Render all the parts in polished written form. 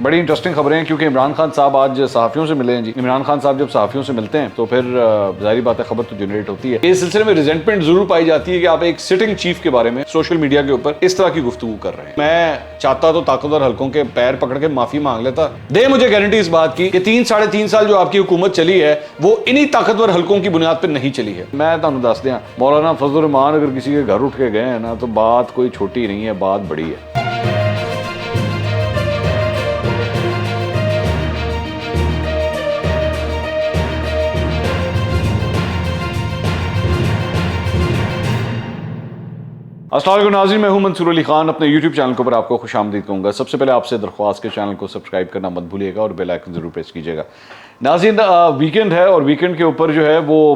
بڑی انٹرسٹنگ خبریں ہیں کیونکہ عمران خان صاحب آج صحافیوں سے ملے ہیں جی. عمران خان صاحب جب صحافیوں سے ملتے ہیں تو پھر ظاہری بات ہے خبر تو جنریٹ ہوتی ہے. اس سلسلے میں ریزنٹمنٹ ضرور پائی جاتی ہے کہ آپ ایک سٹنگ چیف کے بارے میں سوشل میڈیا کے اوپر اس طرح کی گفتگو کر رہے ہیں. میں چاہتا تو طاقتور حلقوں کے پیر پکڑ کے معافی مانگ لیتا. دے مجھے گارنٹی اس بات کی کہ 3-3.5 سال جو آپ کی حکومت چلی ہے وہ انہی طاقتور حلقوں کی بنیاد پہ نہیں چلی ہے. میں تمہیں دس دیا مولانا فضل الرحمان اگر کسی کے گھر اٹھ کے گئے ہیں نا تو بات کوئی چھوٹی نہیں ہے, بات بڑی ہے. السلام علیکم ناظرین, میں ہوں منصور علی خان. اپنے یوٹیوب چینل کے اوپر آپ کو خوش آمدید کہوں گا. سب سے پہلے آپ سے درخواست کے چینل کو سبسکرائب کرنا مت بھولیے گا اور بیل آئیکن ضرور پریس کیجیے گا. ناظرین ویکینڈ ہے اور ویکینڈ کے اوپر جو ہے وہ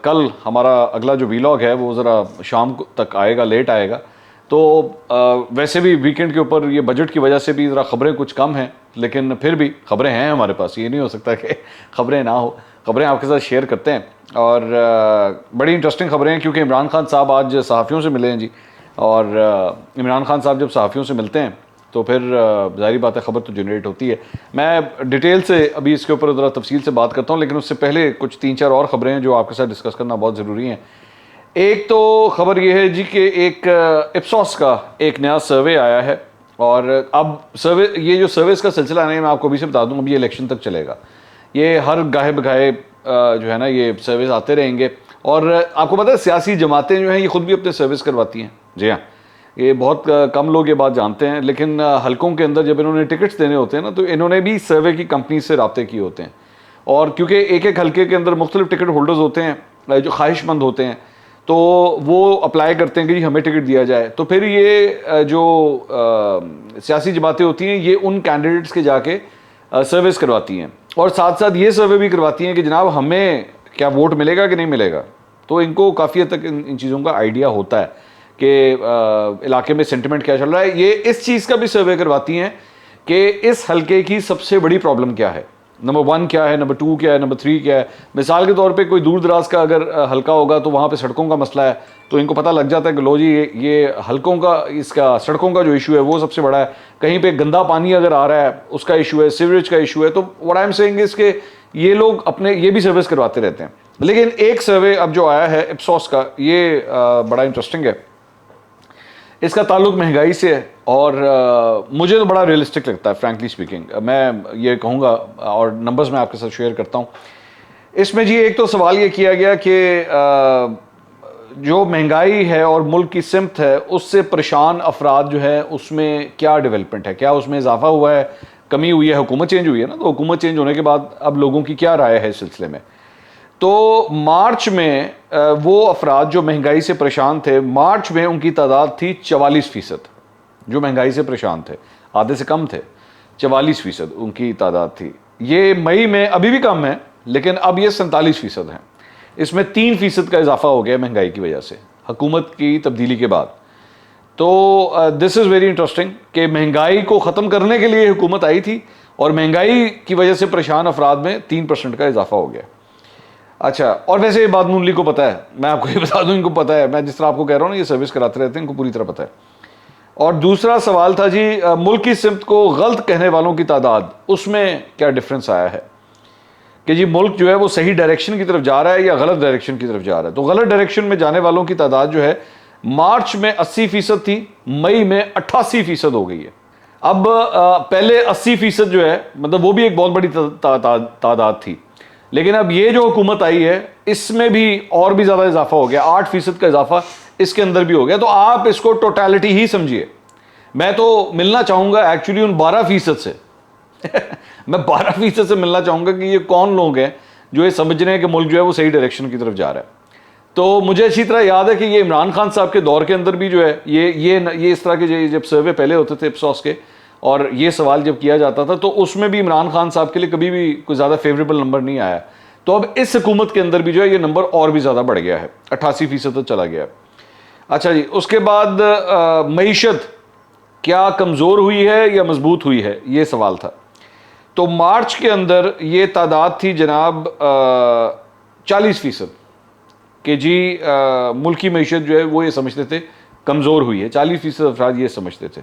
کل ہمارا اگلا جو ویلاگ ہے وہ ذرا شام تک آئے گا, لیٹ آئے گا. تو ویسے بھی ویکینڈ کے اوپر یہ بجٹ کی وجہ سے بھی ذرا خبریں کچھ کم ہیں, لیکن پھر بھی خبریں ہیں ہمارے پاس. یہ نہیں ہو سکتا کہ خبریں نہ ہو, خبریں آپ کے ساتھ شیئر کرتے ہیں. اور بڑی انٹرسٹنگ خبریں ہیں کیونکہ عمران خان صاحب آج صحافیوں سے ملے ہیں جی. اور عمران خان صاحب جب صحافیوں سے ملتے ہیں تو پھر ظاہری بات ہے خبر تو جنریٹ ہوتی ہے. میں ڈیٹیل سے ابھی اس کے اوپر ذرا تفصیل سے بات کرتا ہوں, لیکن اس سے پہلے کچھ 3-4 اور خبریں ہیں جو آپ کے ساتھ ڈسکس کرنا بہت ضروری ہیں. ایک تو خبر یہ ہے جی کہ ایک اپسوس کا ایک نیا سروے آیا ہے. اور اب سروے, یہ جو سروس کا سلسلہ ہے میں آپ کو ابھی سے بتا دوں, اب یہ الیکشن تک چلے گا. یہ ہر گاہے بگاہے جو ہے نا یہ سروس آتے رہیں گے. اور آپ کو پتہ ہے سیاسی جماعتیں جو ہیں یہ خود بھی اپنے سروس کرواتی ہیں. جی ہاں, یہ بہت کم لوگ یہ بات جانتے ہیں, لیکن حلقوں کے اندر جب انہوں نے ٹکٹس دینے ہوتے ہیں نا تو انہوں نے بھی سروے کی کمپنی سے رابطے کیے ہوتے ہیں. اور کیونکہ ایک ایک حلقے کے اندر مختلف ٹکٹ ہولڈرز ہوتے ہیں جو خواہش مند ہوتے ہیں, تو وہ اپلائی کرتے ہیں کہ جی ہمیں ٹکٹ دیا جائے. تو پھر یہ جو سیاسی جماعتیں ہوتی ہیں یہ ان کینڈیڈیٹس کے جا کے سروس کرواتی ہیں, اور ساتھ ساتھ یہ سروے بھی کرواتی ہیں کہ جناب ہمیں کیا ووٹ ملے گا کہ نہیں ملے گا. تو ان کو کافی حد تک ان چیزوں کا آئیڈیا ہوتا ہے کہ علاقے میں سینٹیمنٹ کیا چل رہا ہے. یہ اس چیز کا بھی سروے کرواتی ہیں کہ اس حلقے کی سب سے بڑی پرابلم کیا ہے, نمبر 1 کیا ہے, نمبر 2 کیا ہے, نمبر 3 کیا ہے. مثال کے طور پہ کوئی دور دراز کا اگر حلقہ ہوگا تو وہاں پہ سڑکوں کا مسئلہ ہے, تو ان کو پتہ لگ جاتا ہے کہ لو جی یہ حلقوں کا اس کا سڑکوں کا جو ایشو ہے وہ سب سے بڑا ہے. کہیں پہ گندا پانی اگر آ رہا ہے اس کا ایشو ہے, سیوریج کا ایشو ہے. تو what I'm saying is کہ یہ لوگ اپنے یہ بھی سروس کرواتے رہتے ہیں. لیکن ایک سروے اب جو آیا ہے اپسوس کا, یہ بڑا انٹرسٹنگ ہے. اس کا تعلق مہنگائی سے ہے اور مجھے تو بڑا ریئلسٹک لگتا ہے فرینکلی اسپیکنگ. میں یہ کہوں گا اور نمبرز میں آپ کے ساتھ شیئر کرتا ہوں. اس میں جی ایک تو سوال یہ کیا گیا کہ جو مہنگائی ہے اور ملک کی سمت ہے اس سے پریشان افراد جو ہے اس میں کیا ڈیولپمنٹ ہے, کیا اس میں اضافہ ہوا ہے, کمی ہوئی ہے. حکومت چینج ہوئی ہے نا, تو حکومت چینج ہونے کے بعد اب لوگوں کی کیا رائے ہے اس سلسلے میں. تو مارچ میں وہ افراد جو مہنگائی سے پریشان تھے, مارچ میں ان کی تعداد تھی 44% جو مہنگائی سے پریشان تھے, آدھے سے کم تھے. 44% ان کی تعداد تھی. یہ مئی میں ابھی بھی کم ہے لیکن اب یہ 47% ہیں. اس میں 3% کا اضافہ ہو گیا مہنگائی کی وجہ سے حکومت کی تبدیلی کے بعد. تو دس از ویری انٹرسٹنگ کہ مہنگائی کو ختم کرنے کے لیے حکومت آئی تھی اور مہنگائی کی وجہ سے پریشان افراد میں 3% کا اضافہ ہو گیا. اچھا, اور ویسے یہ بات نون لیگ کو پتہ ہے, میں آپ کو یہ بتا دوں ان کو پتہ ہے. میں جس طرح آپ کو کہہ رہا ہوں نا یہ سروس کراتے رہتے ہیں, ان کو پوری طرح پتہ ہے. اور دوسرا سوال تھا جی ملک کی سمت کو غلط کہنے والوں کی تعداد, اس میں کیا ڈفرنس آیا ہے کہ جی ملک جو ہے وہ صحیح ڈائریکشن کی طرف جا رہا ہے یا غلط ڈائریکشن کی طرف جا رہا ہے. تو غلط ڈائریکشن میں جانے والوں کی تعداد جو ہے مارچ میں 80% تھی, مئی میں 88% ہو گئی ہے. اب پہلے 80% جو ہے مطلب وہ بھی ایک بہت بڑی تعداد تھی, لیکن اب یہ جو حکومت آئی ہے اس میں بھی اور بھی زیادہ اضافہ ہو گیا, 8% کا اضافہ اس کے اندر بھی ہو گیا. تو آپ اس کو ٹوٹیلٹی ہی سمجھیے. میں تو ملنا چاہوں گا ایکچولی ان 12% سے میں 12% سے ملنا چاہوں گا کہ یہ کون لوگ ہیں جو یہ سمجھ رہے ہیں کہ ملک جو ہے وہ صحیح ڈائریکشن کی طرف جا رہا ہے. تو مجھے اچھی طرح یاد ہے کہ یہ عمران خان صاحب کے دور کے اندر بھی جو ہے یہ اس طرح کے جب سروے پہلے ہوتے تھے اپسوس کے اور یہ سوال جب کیا جاتا تھا تو اس میں بھی عمران خان صاحب کے لیے کبھی بھی کوئی زیادہ فیوریبل نمبر نہیں آیا. تو اب اس حکومت کے اندر بھی جو ہے یہ نمبر اور بھی زیادہ بڑھ گیا ہے, 88% تک چلا گیا ہے. اچھا جی, اس کے بعد معیشت کیا کمزور ہوئی ہے یا مضبوط ہوئی ہے, یہ سوال تھا. تو مارچ کے اندر یہ تعداد تھی جناب 40% کہ جی ملکی معیشت جو ہے وہ یہ سمجھتے تھے کمزور ہوئی ہے. 40% افراد یہ سمجھتے تھے.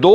2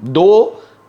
2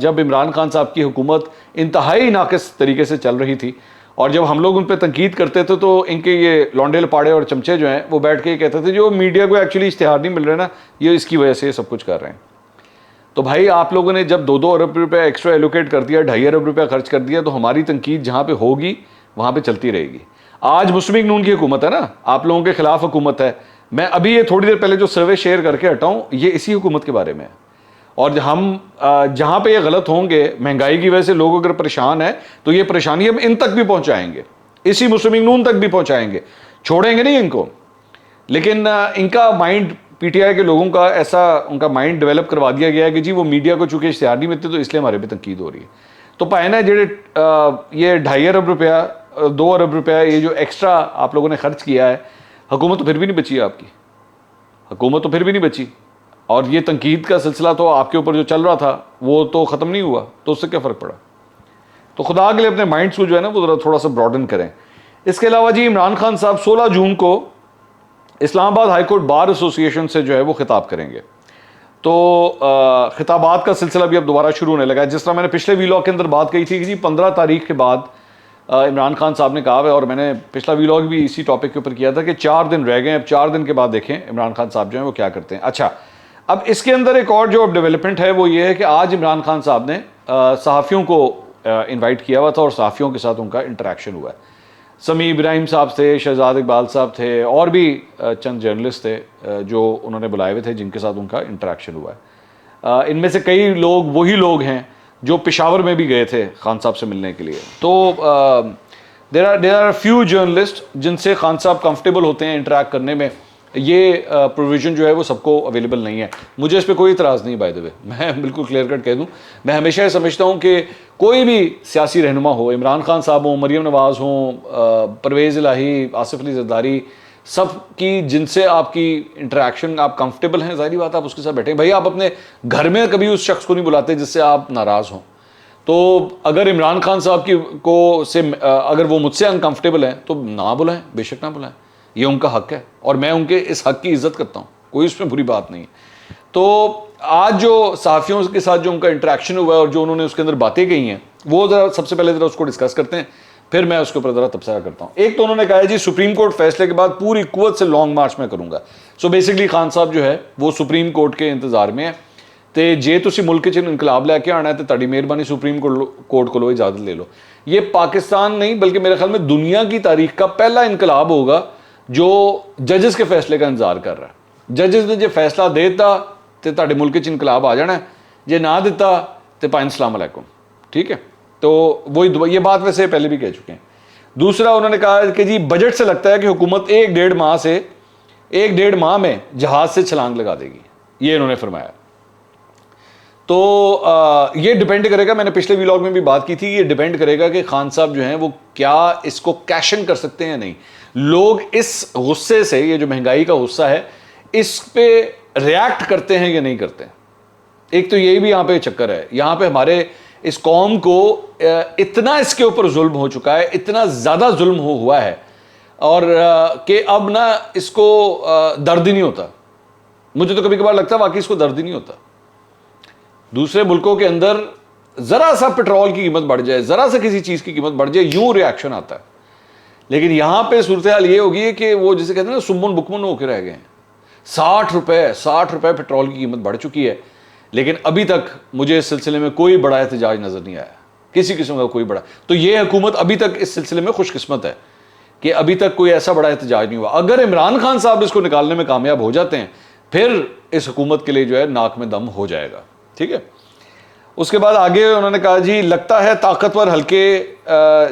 جب عمران خان صاحب کی حکومت انتہائی ناقص طریقے سے چل رہی تھی اور جب ہم لوگ ان پہ تنقید کرتے تھے تو ان کے یہ لونڈے لپاڑے اور چمچے جو ہیں وہ بیٹھ کے یہ کہتے تھے جو میڈیا کو ایکچولی اشتہار نہیں مل رہے نا یہ اس کی وجہ سے یہ سب کچھ کر رہے ہیں. تو بھائی آپ لوگوں نے جب 2 ارب روپے ایکسٹرا ایلوکیٹ کر دیا, 2.5 ارب روپے خرچ کر دیا, تو ہماری تنقید جہاں پہ ہوگی وہاں پہ چلتی رہے گی. آج مسلم لیگ نون کی حکومت ہے نا, آپ لوگوں کے خلاف حکومت ہے. میں ابھی یہ تھوڑی دیر پہلے جو سروے شیئر کر کے ہٹا ہوں یہ اسی حکومت کے بارے میں ہے. اور ہم جہاں پہ یہ غلط ہوں گے, مہنگائی کی وجہ سے لوگ اگر پریشان ہیں تو یہ پریشانی ہم ان تک بھی پہنچائیں گے, اسی مسلم لیگ نون تک بھی پہنچائیں گے, چھوڑیں گے نہیں ان کو. لیکن ان کا مائنڈ پی ٹی آئی کے لوگوں کا ایسا ان کا مائنڈ ڈیولپ کروا دیا گیا ہے کہ جی وہ میڈیا کو چونکہ اشتہار نہیں ملتے تو اس لیے ہمارے پہ تنقید ہو رہی ہے. تو پہنا ہے جڑے یہ 2.5 ارب روپیہ 2 ارب روپیہ یہ جو ایکسٹرا آپ لوگوں نے خرچ کیا ہے, حکومت تو پھر بھی نہیں بچی, آپ کی حکومت تو پھر بھی نہیں بچی. اور یہ تنقید کا سلسلہ تو آپ کے اوپر جو چل رہا تھا وہ تو ختم نہیں ہوا, تو اس سے کیا فرق پڑا. تو خدا کے لیے اپنے مائنڈس کو جو ہے نا وہ ذرا تھوڑا سا براڈن کریں. اس کے علاوہ جی عمران خان صاحب 16 جون کو اسلام آباد ہائی کورٹ بار ایسوسی ایشن سے جو ہے وہ خطاب کریں گے. تو خطابات کا سلسلہ بھی اب دوبارہ شروع ہونے لگا ہے. جس طرح میں نے پچھلے ویلاگ کے اندر بات کہی تھی کہ جی 15 تاریخ کے بعد عمران خان صاحب نے کہا ہے, اور میں نے پچھلا ویلاگ بھی اسی ٹاپک کے اوپر کیا تھا کہ 4 دن رہ گئے ہیں. اب 4 دن کے بعد دیکھیں عمران خان صاحب جو ہیں وہ کیا کرتے ہیں. اچھا, اب اس کے اندر ایک اور جو اب ڈیولپمنٹ ہے وہ یہ ہے کہ آج عمران خان صاحب نے صحافیوں کو انوائٹ کیا ہوا تھا اور صحافیوں کے ساتھ ان کا انٹریکشن ہوا ہے. سمیع ابراہیم صاحب تھے, شہزاد اقبال صاحب تھے, اور بھی چند جرنلسٹ تھے جو انہوں نے بلائے ہوئے تھے جن کے ساتھ ان کا انٹریکشن ہوا ہے. ان میں سے کئی لوگ وہی لوگ ہیں جو پشاور میں بھی گئے تھے خان صاحب سے ملنے کے لیے. تو دیر آر فیو جرنلسٹ جن سے خان صاحب کمفرٹیبل ہوتے ہیں انٹریکٹ کرنے میں. یہ پروویژن جو ہے وہ سب کو اویلیبل نہیں ہے. مجھے اس پہ کوئی اعتراض نہیں, بائی دا وے, میں بالکل کلیئر کٹ کہہ دوں. میں ہمیشہ یہ سمجھتا ہوں کہ کوئی بھی سیاسی رہنما ہو, عمران خان صاحب ہوں, مریم نواز ہوں, پرویز الہی, آصف علی زرداری, سب کی جن سے آپ کی انٹریکشن آپ کمفرٹیبل ہیں, ظاہری بات آپ اس کے ساتھ بیٹھیں. بھائی آپ اپنے گھر میں کبھی اس شخص کو نہیں بلاتے جس سے آپ ناراض ہوں. تو اگر عمران خان صاحب کی کو سے اگر وہ مجھ سے انکمفرٹیبل ہیں تو نہ بلائیں, بے شک نہ بلائیں, یہ ان کا حق ہے اور میں ان کے اس حق کی عزت کرتا ہوں, کوئی اس میں بری بات نہیں ہے. تو آج جو صحافیوں کے ساتھ جو ان کا انٹریکشن ہوا ہے اور جو انہوں نے اس کے اندر باتیں کہی ہیں وہ ذرا سب سے پہلے ذرا اس کو ڈسکس کرتے ہیں, پھر میں اس کے اوپر ذرا تبصرہ کرتا ہوں. ایک تو انہوں نے کہا ہے جی سپریم کورٹ فیصلے کے بعد پوری قوت سے لانگ مارچ میں کروں گا. سو بیسکلی خان صاحب جو ہے وہ سپریم کورٹ کے انتظار میں ہے تے جے تسی ملک چ انقلاب لے کے آنا ہے تو تہاڈی مہربانی سپریم کورٹ کو اجازت لے لو. یہ پاکستان نہیں بلکہ میرے خیال میں دنیا کی تاریخ کا پہلا انقلاب ہوگا جو ججز کے فیصلے کا انتظار کر رہا ہے. ججز نے جو فیصلہ دیتا تو تہاڈے ملک چ انقلاب آ جانا ہے, جے نہ دیتا تو پائن السلام علیکم. ٹھیک ہے, تو وہی یہ بات ویسے پہلے بھی کہہ چکے ہیں. دوسرا انہوں نے کہا کہ جی بجٹ سے لگتا ہے کہ حکومت 1.5 ماہ میں جہاز سے چھلانگ لگا دے گی, یہ انہوں نے فرمایا. تو یہ ڈیپینڈ کرے گا, میں نے پچھلے ویلاگ میں بھی بات کی تھی, یہ ڈیپینڈ کرے گا کہ خان صاحب جو ہیں وہ کیا اس کو کیشن کر سکتے ہیں یا نہیں. لوگ اس غصے سے, یہ جو مہنگائی کا غصہ ہے, اس پہ ریاکٹ کرتے ہیں یا نہیں کرتے ہیں. ایک تو یہی بھی یہاں پہ چکر ہے, یہاں پہ ہمارے اس قوم کو اتنا اس کے اوپر ظلم ہو چکا ہے, اتنا زیادہ ظلم ہوا ہے, اور کہ اب نہ اس کو درد ہی نہیں ہوتا. مجھے تو کبھی کبھار لگتا ہے واقعی اس کو درد ہی نہیں ہوتا. دوسرے ملکوں کے اندر ذرا سا پیٹرول کی قیمت بڑھ جائے, ذرا سا کسی چیز کی قیمت بڑھ جائے, یوں ریاکشن آتا ہے. لیکن یہاں پہ صورتحال یہ ہوگی کہ وہ جسے کہتے ہیں نا سمن بکمن ہو کے رہ گئے ہیں. 60 روپے پیٹرول کی قیمت بڑھ چکی ہے, لیکن ابھی تک مجھے اس سلسلے میں کوئی بڑا احتجاج نظر نہیں آیا, کسی قسم کا کوئی بڑا. تو یہ حکومت ابھی تک اس سلسلے میں خوش قسمت ہے کہ ابھی تک کوئی ایسا بڑا احتجاج نہیں ہوا. اگر عمران خان صاحب اس کو نکالنے میں کامیاب ہو جاتے ہیں پھر اس حکومت کے لیے جو ہے ناک میں دم ہو جائے گا. ٹھیک ہے. اس کے بعد آگے انہوں نے کہا جی لگتا ہے طاقتور حلقے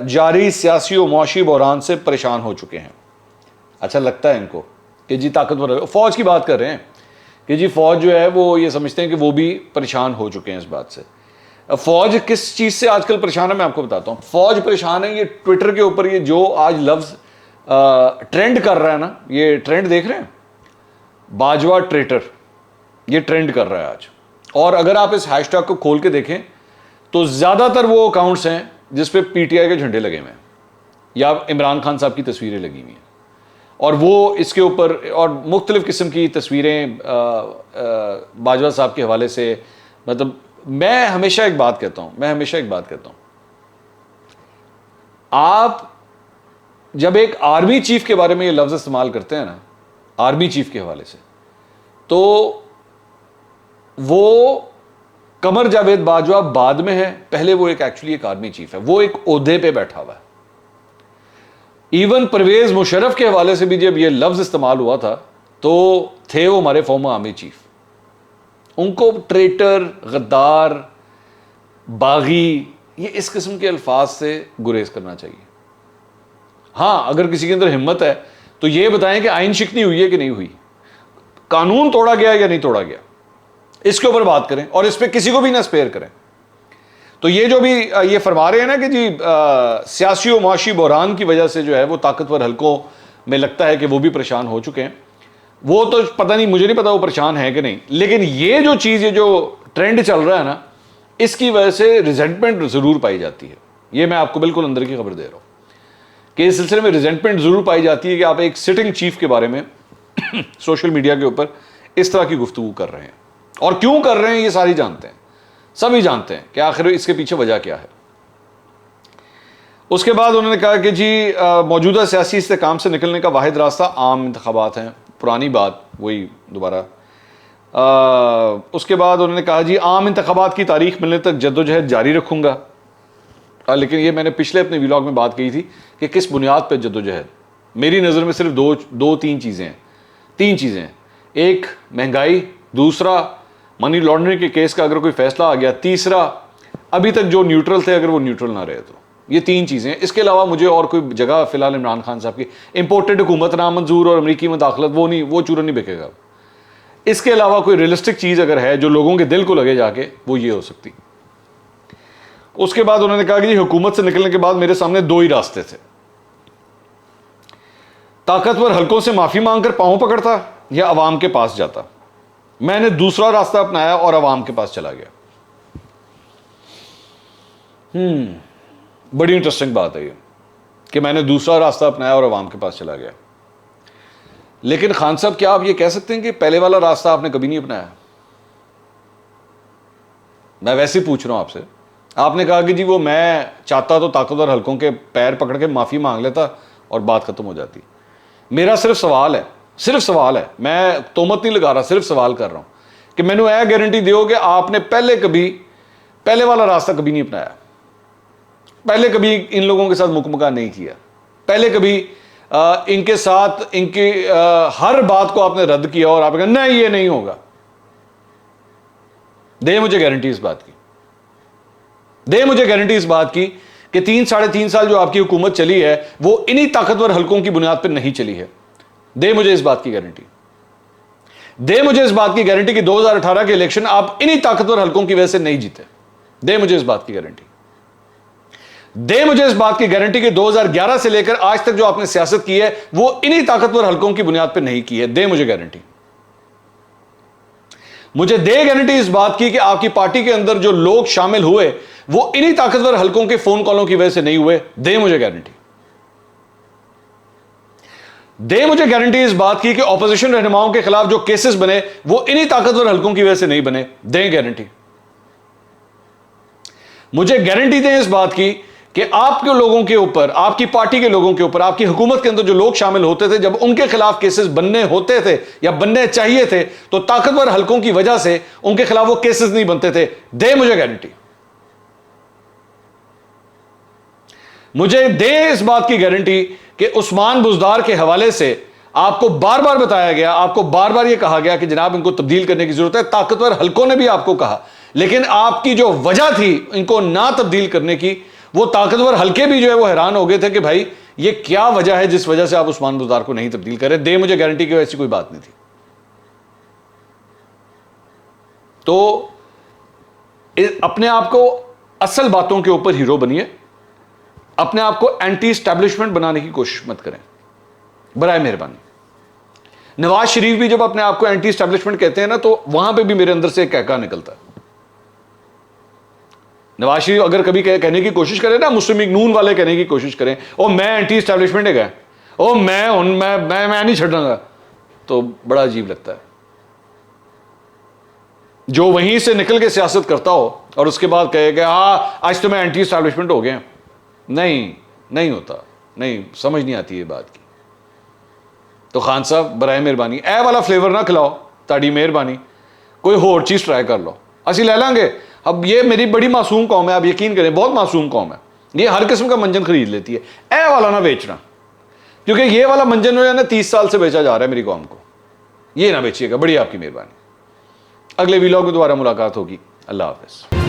جاری سیاسی و معاشی بحران سے پریشان ہو چکے ہیں. اچھا لگتا ہے ان کو کہ جی طاقتور, فوج کی بات کر رہے ہیں کہ جی فوج جو ہے وہ یہ سمجھتے ہیں کہ وہ بھی پریشان ہو چکے ہیں اس بات سے. فوج کس چیز سے آج کل پریشان ہے میں آپ کو بتاتا ہوں. فوج پریشان ہے یہ ٹویٹر کے اوپر یہ جو آج لفظ ٹرینڈ کر رہا ہے نا, یہ ٹرینڈ دیکھ رہے ہیں, باجوہ ٹریٹر, یہ ٹرینڈ کر رہا ہے آج. اور اگر آپ اس ہیش ٹیگ کو کھول کے دیکھیں تو زیادہ تر وہ اکاؤنٹس ہیں جس پہ پی ٹی آئی کے جھنڈے لگے ہوئے ہیں یا عمران خان صاحب کی تصویریں لگی ہوئی ہیں, اور وہ اس کے اوپر اور مختلف قسم کی تصویریں باجوہ صاحب کے حوالے سے, مطلب میں ہمیشہ ایک بات کہتا ہوں آپ جب ایک آرمی چیف کے بارے میں یہ لفظ استعمال کرتے ہیں نا، آرمی چیف کے حوالے سے، تو وہ قمر جاوید باجوہ بعد میں ہے، پہلے وہ ایکچولی ایک آرمی چیف ہے، وہ ایک عہدے پہ بیٹھا ہوا ہے. ایون پرویز مشرف کے حوالے سے بھی جب یہ لفظ استعمال ہوا تھا تو تھے وہ ہمارے فارمر آرمی چیف. ان کو ٹریٹر، غدار، باغی، یہ اس قسم کے الفاظ سے گریز کرنا چاہیے. ہاں اگر کسی کے اندر ہمت ہے تو یہ بتائیں کہ آئین شکنی ہوئی ہے کہ نہیں ہوئی، قانون توڑا گیا یا نہیں توڑا گیا، اس کے اوپر بات کریں اور اس پہ کسی کو بھی نہ اسپیئر کریں. تو یہ جو بھی یہ فرما رہے ہیں نا کہ جی سیاسی و معاشی بحران کی وجہ سے جو ہے وہ طاقتور حلقوں میں لگتا ہے کہ وہ بھی پریشان ہو چکے ہیں، وہ تو پتہ نہیں، مجھے نہیں پتا وہ پریشان ہے کہ نہیں، لیکن یہ جو چیز، یہ جو ٹرینڈ چل رہا ہے نا، اس کی وجہ سے ریزنٹمنٹ ضرور پائی جاتی ہے. یہ میں آپ کو بالکل اندر کی خبر دے رہا ہوں کہ اس سلسلے میں ریزنٹمنٹ ضرور پائی جاتی ہے کہ آپ ایک سٹنگ چیف کے بارے میں سوشل میڈیا کے اوپر اس طرح کی گفتگو کر رہے ہیں. اور کیوں کر رہے ہیں یہ ساری جانتے ہیں، سبھی جانتے ہیں کہ آخر اس کے پیچھے وجہ کیا ہے. اس کے بعد انہوں نے کہا کہ جی موجودہ سیاسی استحکام سے نکلنے کا واحد راستہ عام انتخابات ہیں. پرانی بات وہی دوبارہ. اس کے بعد انہوں نے کہا جی عام انتخابات کی تاریخ ملنے تک جدوجہد جاری رکھوں گا. لیکن یہ میں نے پچھلے اپنے ویلاگ میں بات کی تھی کہ کس بنیاد پہ جدوجہد. میری نظر میں صرف تین چیزیں ہیں. ایک مہنگائی، دوسرا منی لانڈرنگ کے کیس کا اگر کوئی فیصلہ آ گیا، تیسرا ابھی تک جو نیوٹرل تھے اگر وہ نیوٹرل نہ رہے. تو یہ تین چیزیں ہیں. اس کے علاوہ مجھے اور کوئی جگہ فی الحال عمران خان صاحب کی امپورٹڈ حکومت نامنظور اور امریکی مداخلت وہ چورا نہیں بکے گا. اس کے علاوہ کوئی ریئلسٹک چیز اگر ہے جو لوگوں کے دل کو لگے جا کے، وہ یہ ہو سکتی. اس کے بعد انہوں نے کہا کہ حکومت سے نکلنے کے بعد میرے سامنے دو ہی راستے تھے، طاقتور حلقوں سے معافی مانگ کر پاؤں پکڑتا یا عوام کے پاس جاتا. میں نے دوسرا راستہ اپنایا اور عوام کے پاس چلا گیا. بڑی انٹرسٹنگ بات ہے یہ کہ میں نے دوسرا راستہ اپنایا اور عوام کے پاس چلا گیا. لیکن خان صاحب کیا آپ یہ کہہ سکتے ہیں کہ پہلے والا راستہ آپ نے کبھی نہیں اپنایا؟ میں ویسے ہی پوچھ رہا ہوں آپ سے. آپ نے کہا کہ جی وہ میں چاہتا تو طاقتور حلقوں کے پیر پکڑ کے معافی مانگ لیتا اور بات ختم ہو جاتی. میرا صرف سوال ہے، میں تہمت نہیں لگا رہا، صرف سوال کر رہا ہوں کہ میں نے یہ گارنٹی دیو کہ آپ نے پہلے والا راستہ کبھی نہیں اپنایا، پہلے کبھی ان لوگوں کے ساتھ مکمکہ نہیں کیا، پہلے کبھی ان کے ساتھ ان کی ہر بات کو آپ نے رد کیا اور آپ نے کہا نہیں یہ نہیں ہوگا. دے مجھے گارنٹی اس بات کی کہ 3.5 سال جو آپ کی حکومت چلی ہے وہ انہی طاقتور حلقوں کی بنیاد پر نہیں چلی ہے. دے مجھے اس بات کی گارنٹی کہ 2018 کے الیکشن آپ انہی طاقتور حلقوں کی وجہ سے نہیں جیتے. دے مجھے اس بات کی گارنٹی کہ 2011 سے لے کر آج تک جو آپ نے سیاست کی ہے وہ انہی طاقتور حلقوں کی بنیاد پر نہیں کی ہے. دے مجھے گارنٹی. مجھے دے گارنٹی اس بات کی کہ آپ کی پارٹی کے اندر جو لوگ شامل ہوئے وہ انہی طاقتور حلقوں کے فون کالوں کی وجہ سے نہیں ہوئے. دے مجھے گارنٹی. دے مجھے گارنٹی اس بات کی کہ اپوزیشن رہنماؤں کے خلاف جو کیسز بنے وہ انہی طاقتور حلقوں کی وجہ سے نہیں بنے. دیں گارنٹی. مجھے گارنٹی دیں اس بات کی کہ آپ کے لوگوں کے اوپر، آپ کی پارٹی کے لوگوں کے اوپر، آپ کی حکومت کے اندر جو لوگ شامل ہوتے تھے جب ان کے خلاف کیسز بننے ہوتے تھے یا بننے چاہیے تھے تو طاقتور حلقوں کی وجہ سے ان کے خلاف وہ کیسز نہیں بنتے تھے. دے مجھے گارنٹی. مجھے دے اس بات کی گارنٹی کہ عثمان بزدار کے حوالے سے آپ کو بار بار بتایا گیا، آپ کو بار بار یہ کہا گیا کہ جناب ان کو تبدیل کرنے کی ضرورت ہے. طاقتور حلقوں نے بھی آپ کو کہا، لیکن آپ کی جو وجہ تھی ان کو نہ تبدیل کرنے کی، وہ طاقتور حلقے بھی جو ہے وہ حیران ہو گئے تھے کہ بھائی یہ کیا وجہ ہے جس وجہ سے آپ عثمان بزدار کو نہیں تبدیل کریں. دے مجھے گارنٹی کہ ایسی کوئی بات نہیں تھی. تو اپنے آپ کو اصل باتوں کے اوپر ہیرو بنیے، اپنے آپ کو اینٹی اسٹیبلشمنٹ بنانے کی کوشش مت کریں برائے مہربانی. نواز شریف بھی جب اپنے آپ کو اینٹی اسٹیبلشمنٹ کہتے ہیں نا تو وہاں پہ بھی میرے اندر سے ایک کہکا نکلتا ہے. نواز شریف اگر کبھی کہنے کی کوشش کرے نا، مسلم لیگ نون والے کہنے کی کوشش کریں او میں اینٹی اسٹیبلشمنٹ ہے گا، او میں نہیں چھڑنا گا، تو بڑا عجیب لگتا ہے. جو وہیں سے نکل کے سیاست کرتا ہو اور اس کے بعد کہے کہ ہاں آج تو میں اینٹی اسٹیبلشمنٹ ہو گیا. نہیں ہوتا, نہیں سمجھ نہیں آتی یہ بات کی. تو خان صاحب برائے مہربانی اے والا فلیور نہ کھلاؤ, تاڑی مہربانی کوئی اور چیز ٹرائی کر لو, اسی لے لیں گے. اب یہ میری بڑی معصوم قوم ہے, آپ یقین کریں بہت معصوم قوم ہے, یہ ہر قسم کا منجن خرید لیتی ہے. اے والا نہ بیچنا, کیونکہ یہ والا منجن جو ہے نا 30 سال سے بیچا جا رہا ہے میری قوم کو, یہ نہ بیچیے گا, بڑی آپ کی مہربانی. اگلے ویلاگ میں دوبارہ ملاقات ہوگی. اللہ حافظ.